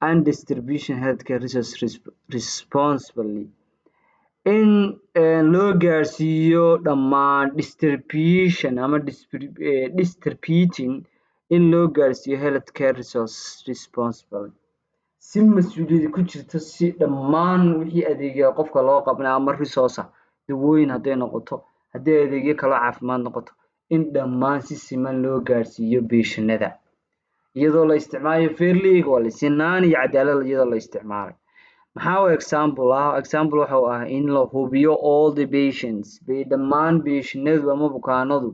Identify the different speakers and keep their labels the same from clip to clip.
Speaker 1: and distribution healthcare resources responsibly. In loo gaarsiiyo dhammaan distribution ama distributing in loo gaarsiiyo healthcare resources responsibly si mas-uuliyad ku jirto si dhammaan wixii adeegya qofka loo qabnaa ama resource dawooyin hadday noqoto hadday adeegyo kale caafimaad noqoto in dhammaan si siman loo gaarsiiyo beeshanada iyadoo la isticmaalayo fairly equally sinaan iyo cadaalad iyadoo la isticmaalay maxaa example waxa uu ah in la hubiyo all the patients dhammaan beeshanadu ama bukaanadu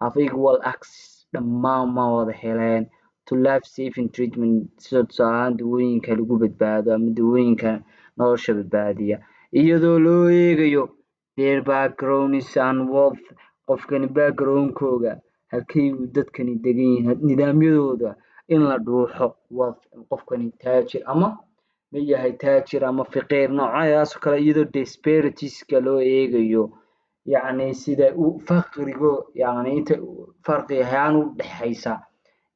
Speaker 1: have equal access dhammaan ma wada heleen to life saving treatment sida tusaalahaan dawooyinka lagu badbaado ama dawooyinka nolosha badbaadiya iyadoo loo eegayo their backgrounds and wealth qofkani backgroundkooga halkay dadkani degan yihiin nidaamyadooda in la dhuuxo wealth qofkani taajir ama ma yahay taajir ama faqiir noocayaas oo kale iyadoo disparitieskka loo eegayo yacni sida faqrigo yacni inta farqi ahaan u dhexaysa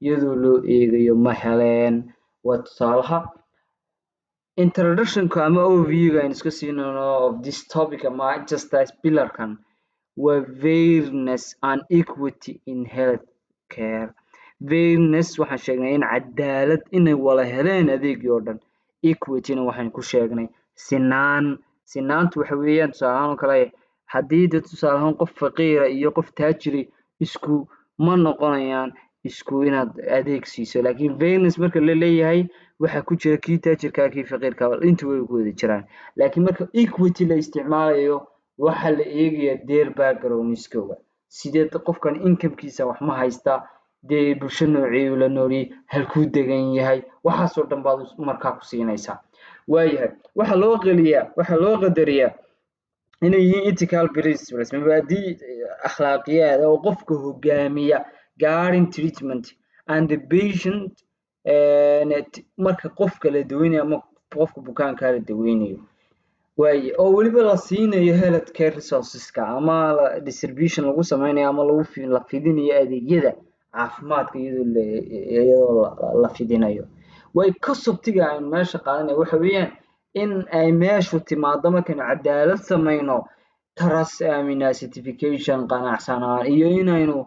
Speaker 1: iyadoo loo eegayo ma heleen waa tusaalaha introductionka ama overviewga aynu iska siinayno of this topic ama justice pillarkan waa fairness and equity in health care fairness waxaan sheegnay in cadaalad inay wada heleen adeegii oo dhan equityna waxaan ku sheegnay sinaantu waxa weeyaan tusaalahaan oo kale haddii dad tusaalahaan qof faqiira iyo qof taajiri isku ma noqonayaan isku inaad adeeg siiso laakiin fairness marka la leeyahay waxa ku jira kii taajirka kii faqiirka inta way ku wada jiraan laakiin marka equity la isticmaalayo waxa la eegayaa their backgroundskooda sideed qofkan incomekiisa wax ma haystaa dee bulsho noocee la nooliyay halkuu degan yahay waxaasoo dhan baad markaa ku siinaysaa waayahay waxa loo qadariyaa inay yihiin ethical principles mabaadii akhlaaqiyaad oo qofka hogaamiya guiding treatment and the patient marka qofka la daweynayo ama qofka bukaanka la daweynayo waaye oo weliba la siinayo healthcare resourceska ama distribution lagu sameynayo ama la fidinayo adeegyada caafimaadka iyadoo la fidinayo way conceptiga aynu meesha qaadanayo waxa weeyaan in ay meeshu timaado markaynu cadaalad sameyno trust certification qanacsanaan iyo inaynu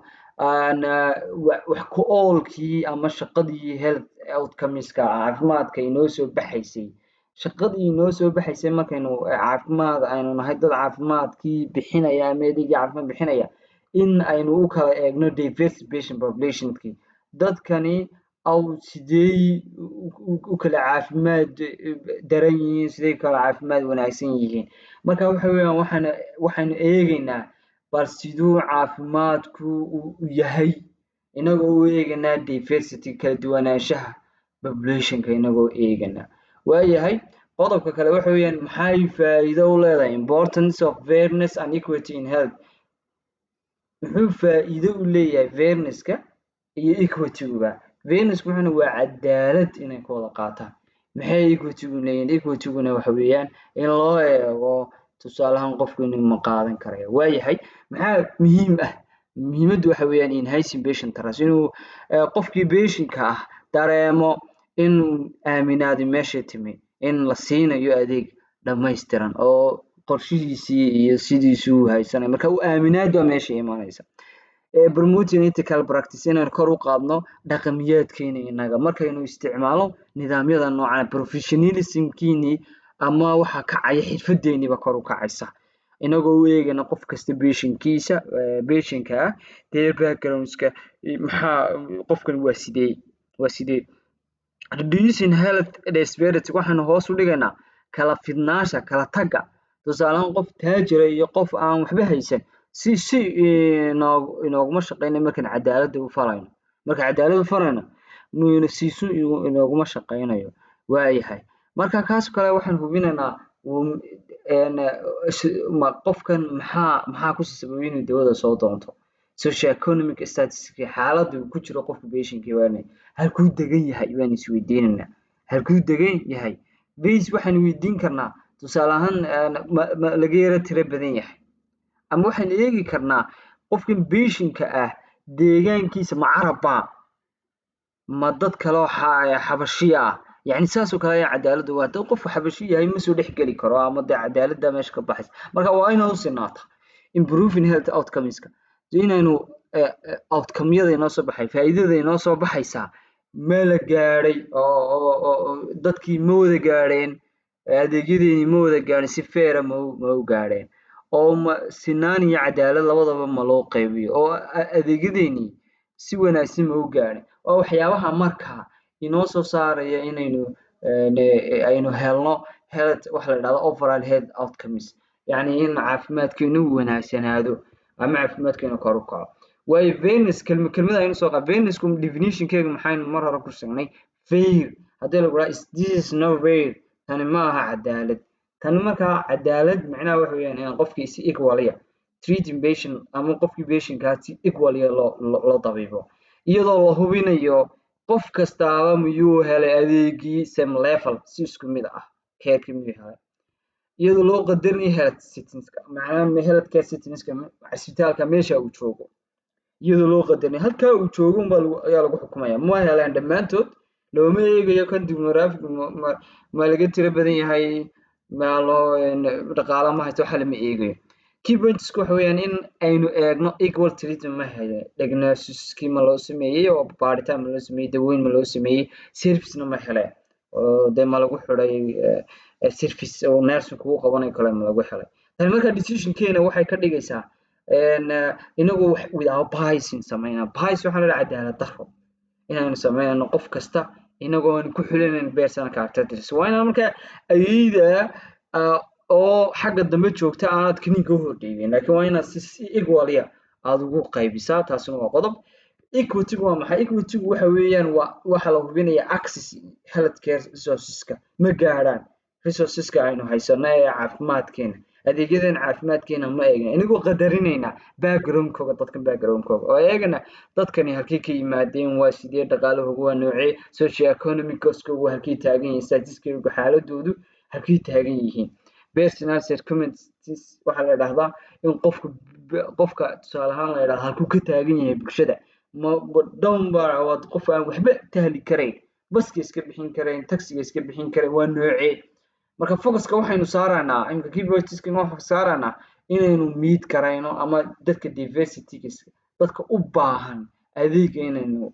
Speaker 1: wax ku oolkii ama shaqadii health outcomeska caafimaadka inoo soo baxaysay shaqadii inoo soo baxaysay markaynu caafimaad aynu nahay dad caafimaadkii bixinaya ama adeegii caafimaad bixinaya in aynu u kala eegno diverse patient populationkii dadkani aw sidee u kala caafimaad daran yihiin sidee kala caafimaad wanaagsan yihiin marka waxa weeyaan waxaanu eegaynaa bal siduu caafimaadku u yahay inagoo u eegaynaa diversity kala duwanaanshaha populationka inagoo eegaynaa waayahay qodobka kale waxa weeyaan maxay faa'iido u leedahay importance of fairness and equity in health muxuu faa'iido u leeyahay fairnesska iyo equityguba fairness wuxuuna waa cadaalad inay ku wada qaataan maxay equitygu leeyihiin equityguna waxa weeyaan in loo eego tusaalahaan qofku inuu ma qaadan karayo waayahay maxaa muhiim ah muhiimaddu waxa weeyaan enhancing patient trust inuu qofkii patientka ah dareemo inuu aaminaadi meesha timi in la siinayo adeeg dhammaystiran oo qorshihiisii iyo sidiisuu haysanayo marka uu aaminaad waa meesha imanaysa promoting ethical practice inaan kor u qaadno dhaqamiyaadkeena inaga markaynu isticmaalo nidaamyada noocan professionalismkiini ama waxa kacaya xirfadeeniba kor u kacaysa inagoo u eegana qof kasta patientka ah their backgroundska maxaa qofkan waa sidee reducing health disparity waxaanu hoos u dhigaynaa kala fidnaasha kala tagga tusaalahaan qof taajira iyo qof aan waxba haysan si inooguma shaqeynayo markaan cadaaladda u farayno marka cadaalad u farayno siisu inooguma shaqeynayo waayahay marka kaas kale waxaan hubinaynaa qofkan maxaa ku sababay inuu dawada soo doonto socioeconomic statistics xaaladda uu ku jiro qofka patientkii waana halkuu degan yahay waan isweydiinaynaa halkuu degan yahay base waxaan weydiin karnaa tusaale ahaan laga yara tiro badan yahay ama waxaan eegi karnaa qofkan patientka ah deegaankiisa ma caraba ma dad kale oo xabashiya ah يعني saas oo kale ayaa cadaaladdu waa haddii qofku xabashi yahay ma soo dhex geli karo ama dee cadaaladda meesha ka baxaysa marka waa inay u sinaato improving health outcomeska inaynu outcome-yada inoo soo baxay faa'iidada inoo soo baxaysaa ma la gaadhay oo dadkii ma wada gaadheen adeegyadeeni ma wada gaadhin si fair ma u gaadheen oo sinaan iyo cadaalad labadaba ma loo qaybiyo oo adeegyadeeni si wanaagsan ma u gaadhin waa waxyaabaha markaa inoo soo saaraya inaynu aynu helno health waxa la yidhahdo overall health outcomes yacni in caafimaadkeenu wanaagsanaado ama caafimaadkeenu kor u kaco waayo fairness kelmada aynu soo qaad fairnessku definitionkeegu maxaynu mar hore ku sheegnay fair haddii lagu dhaha this is not fair tani ma aha cadaalad tani markaa cadaalad macnaha waxa weeyaan in qofkii si equal treating patient ama qofkii patientkaa si equal loo dabiibo iyadoo la hubinayo qof kastaaba miyuu helay adeegii same level si isku mid ah carekii miyuu helay iyadoo loo qadarinayo health citizenska macnaha health care citizenska cisbitaalka meesha uu joogo iyadoo loo qadarinayo halkaa uu joogo unbaa ayaa lagu xukumaya ma helaan dhammaantood looma eegayo kan demographic ma laga tiro badan yahay ma loo dhaqaala ma haysto waxa lama eegayo key pointsku waxa weeyaan in aynu eegno equal treatment ma hele diagnostiskii ma loo sameeyey oo baaritaan ma loo sameeyey daweyn ma loo sameeyey servicena ma hele oo dee ma lagu xiday service oo nursing kugu qabanayo kale ma lagu helay tani markaa decisionkeena waxay ka dhigaysaa inagu without biasing sameynaa bias waxaa la dhaha cadaalad daro inaynu sameynayno qof kasta inagoo aan ku xulinayn personal characteristics waa inaan markaa ayeyda oo xagga dambe joogta aanad kiniinka u hordheegin laakiin waa inaad si equalia aada ugu qaybisaa taasina waa qodob equitygu waa maxay equitygu waxa weeyaan waxa la hubinaya access healthcare resourceska ma gaadhaan resourceska aynu haysano ee caafimaadkeena adeegyadan caafimaadkeena ma eegna inagoo qadarinayna backgroundkooga dadkan backgroundkooga oo eegana dadkani halkay ka yimaadeen waa sidee dhaqaalahooga waa noocee socio-economicskooga halkay taagan yihiin statisticskeega xaaladoodu halkay taagan yihiin personal circumstances waxaa la yidhahdaa in qofka tusaale ahaan la yidhahdo halkuu ka taagan yahay bulshada downbar qof aan waxba tahli karayn baska iska bixin karayn taxiga iska bixin karayn waa noocee marka focuska waxaynu saaraynaa imika keyboardska waxaynu saaraynaa inaynu meet karayno ama dadka diversityga dadka u baahan adeega inaynu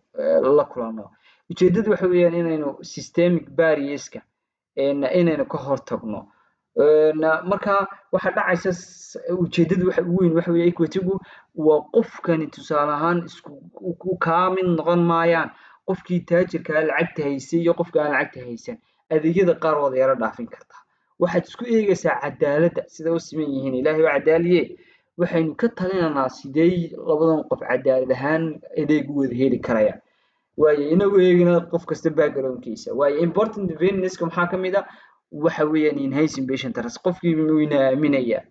Speaker 1: la kulanno ujeedadu waxa weeyaan inaynu systemic barrierska inaynu ka hortagno marka waxa dhacaysa ujeedadu waxa ugu weyn waxa weeye equitygu waa qofkani tusaale ahaan isku kaa mid noqon maayaan qofkii taajirka lacagta haysay iyo qofka aan lacagta haysan adeegyada qaar wada yara dhaafin kartaa waxaad isku eegaysaa cadaaladda sida u siman yihiin ilaahay waa cadaaliye waxaynu ka talinaynaa sidee labadan qof cadaalad ahaan adeeg u wada heli karayaan waayo inagu eegina qof kasta backgroundkiisa waayo important fairnesska maxaa ka mid ah waxa weeyaan enhancing patient trust qofkii inuu ina aaminaya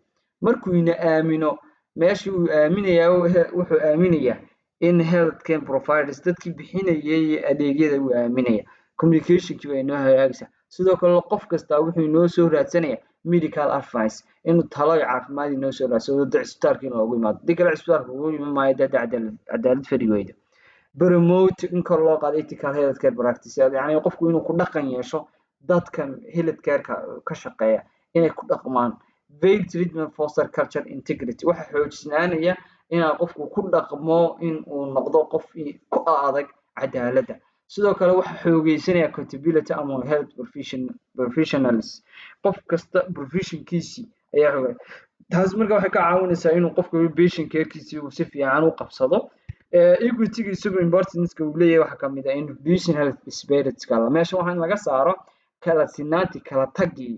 Speaker 1: markuu ina aamino meesha uu aaminayaa wuxuu aaminayaa in healthcare providers dadkii bixinayay adeegyada uu aaminaya communicationkii waa inoo hagaagaysaa sidoo kale qof kasta wuxuu inoo soo raadsanaya medical advice inuu talo caafimaad inoo soo raadsado dad cisbitaalka inuu ugu imaado dad kale cisbitaalka ugu iman maayo dad cadaalad fadhi weyda promote in kor loo qaado ethical healthcare practice yacni qofku inuu ku dhaqan yeesho dadkan healthcare-ka ka shaqeeya inay ku dhaqmaan veil treatment foster culture integrity waxa xoojisnaanaya inaa qofku ku dhaqmo in uu noqdo qof ku adag cadaaladda sidoo kale waxa xoogeysanaya accountability among health professionals qof kasta professionkiisi ayaa xoogay taas marka waxay ka caawinaysaa inuu qofku patient care-kiisii uu si fiican u qabsado equity-ga isagu importance-ka uu leeyahay waxa ka mid ah in reducing health disparities meesha waxaa in laga saaro kala sinaanti kala tagii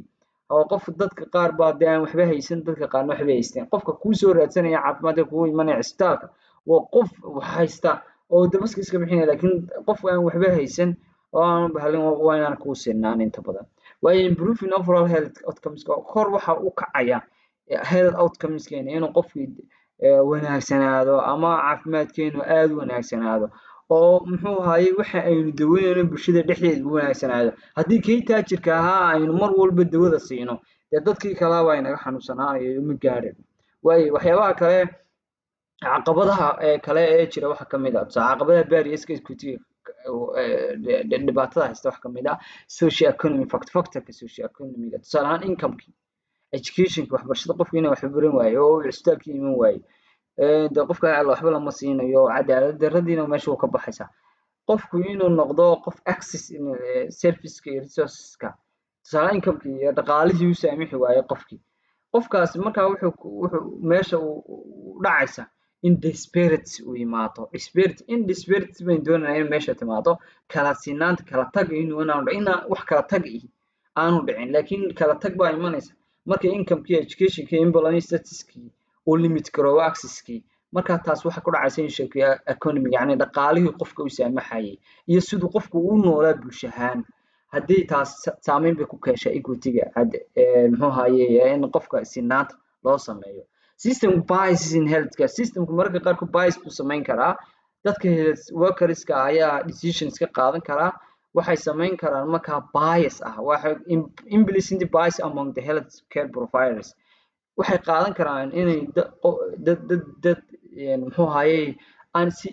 Speaker 1: oo qof dadka qaar baa dee aan waxba haysan dadka qaarna waxba haysteen qofka kuu soo raadsanaya caafimaadka kugu imanaya cisbitaalka waa qof wax haysta oo dabaska iska bixinaya laakiin qof aan waxba haysan oo aan bahalin waa inaan kuu sinaan inta badan waayo improving overall health outcomes kor waxa uu kacaya health outcomes-keena inuu qofkii wanaagsanaado ama caafimaadkeenu aada u wanaagsanaado oo muxuu ahaayey waxa aynu daweynayno bulshada dhexdeeda u wanaagsanaado haddii kii taajirka ahaa aynu mar walba dawada siino dee dadkii kalaa waa inaga xanuunsanaanayo ma gaadhin waayo waxyaabaha kale caqabadaha kale ee jira waxa ka mid ah caqabadaha barrierska equity dhibaatada haysta wax kamid ah social economy factorka social economiga tusaale ahaan income-ki educationka waxbarashada qofku inuu wax baran waayo oo cisbitaalka iman waayo de qofka waxba lama siinayo cadaalad darradiina meesha uu ka baxaysaa qofku inuu noqdo qof access serviceka iyo resourceska tusaale income-ki iyo dhaqaalihii u saamixi waayo qofkaas markaa wuxuu meesha u dhacaysa in disparity uu yimaado disparity bayn doonayaan in meesha timaado kala sinaanta kala tag inuu wax kala tag aanu dhicin laakiin kala tag baa imanaysa marka income-ki education-ki employment status-ki uu limit garoobo access-ki markaa taas waxa ku dhacaysa in sheekaya economy yacni dhaqaalihii qofka u saamaxayay iyo siduu qofku u noolaa bulsho ahaan haddii taas saameyn bay ku keeshaa equity-ga muxuu ahaye in qofka sinaanta loo sameeyo system biases in healthcare systemku mararka qaarkood bias buu samayn karaa dadka health workerska ayaa decisions ka qaadan karaa waxay samayn karaan markaa bias waxay implicit bias among the health care providers waxay qaadan karaan inay dad muxuu ahaye aan si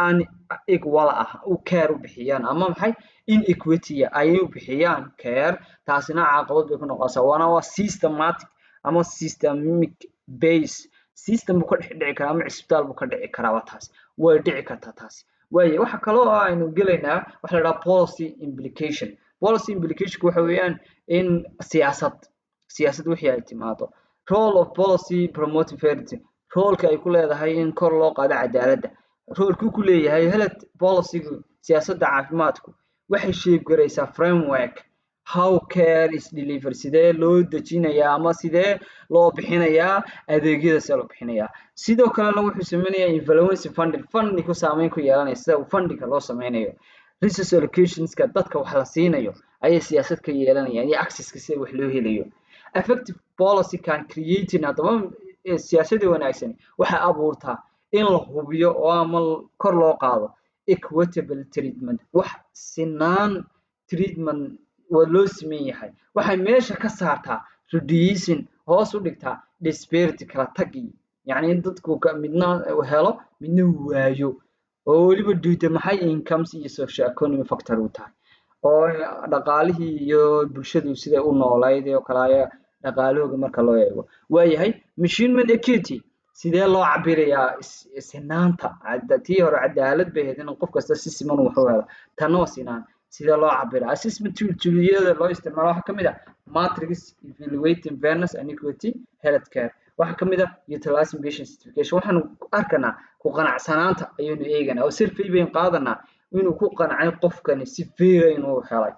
Speaker 1: unequal u care u bixiyaan ama maxay inequity ay u bixiyaan care taasina caqabad bay ku noqonaysaa waa systematic ama systemic base system buu ka dhici karaa ama cisbitaal buu ka dhici karaa taas way dhici kartaa taas waaye waxa kaloo aynu gelaynaa waxa la yiraahdaa policy implication waxa weeyaan in siyaasad wixii ay timaado role of policy promoting fairness roolka ay ku leedahay in kor loo qaado cadaaladda roolku ku leeyahay health policy-gu siyaasadda caafimaadku waxay sheegaysaa framework how care is delivered sidee loo dejinayaa ama sidee loo bixinayaa adeegyada loo bixinayaa sidoo kalena wuxuu sameeyaa influence funding ku saameyn ku yeelanaysa sida funding loo sameeyo resource allocationska dadka wax la siinayo ayay siyaasad ka yeelanayaan iyo access-ka si wax loo helayo effective policy can create hadaba siyaasadda wanaagsan waxay abuurtaa in la hubiyo oo ama kor loo qaado equitable treatment wax sinaan treatment waa loo siman yahay waxay meesha ka saartaa reducing hoos u dhigtaa disparity kala tagi yacni in dadku midna helo midna waayo oo weliba duuda maxay incomes iyo social economy factor u tahay oo dhaqaalihii iyo bulshadu siday u noolayd oo kale dhaqaalahooda marka loo eego waayahay measurement equity sidee loo cabirayaa sinaanta tii hore cadaalad bay ahayd in qof kasta si siman wax u helo tan oo sinaan sidee loo cabiraa assessment tool-yada loo isticmaalo waxa kamid ah matrix evaluating fairness and equity healthcare waxa kamid ah utilizing patient certification waxaan arkanaa ku qanacsanaanta ayaynu eeganaa oo survey bayn qaadanaa inuu ku qancay qofkani si fair inuu helay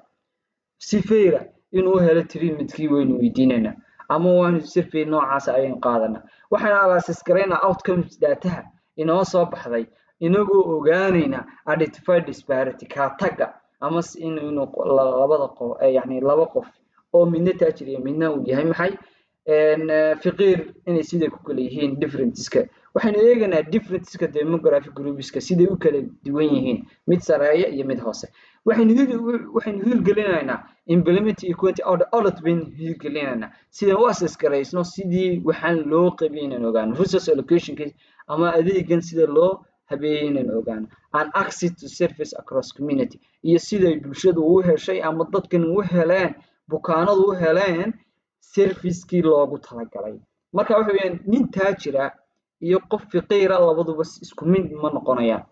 Speaker 1: si fair inuu helo treatment-kii waynu weydiinaynaa ama waanu survey noocaas ayaynu qaadanaa waxaan analysis garaynaa outcomes dataha inoo soo baxday inagoo ogaanayna identified disparity kala taga ama inuu labada qof yani laba qof oo midna taajir iyo midna uu yahay maxay fiqiir inay sidoo kale yihiin differenceska waxaan eeganaa differenceska demographic groupska siday u kala duwan yihiin mid sareeya iyo mid hoose waxaan hirgelinaynaa implement equity audit bin hirgelinaynaa sidaan u assess garaysno sidii waxaan loo qaybin inaan ogaano resource allocation ama adeegan sida loo habeeyay inaan ogaano and access to service across community iyo siday bulshadu u heshay ama dadkan u heleen bukaanadu u heleen service-kii loogu talagalay marka waxa weeyaan nin taajira iyo qof fiqiira labaduba isku mid ma noqonayaan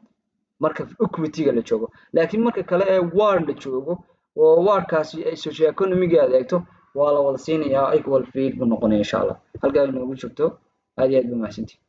Speaker 1: marka equity-ga la joogo laakiin marka kale ee ward la joogo oo wardkaasi ay social economic adeegto waa la wada siinayaa equal field buu noqonayaa insha Allah halkaa inoogu joogto aad iyo aad baa mahadsantihiin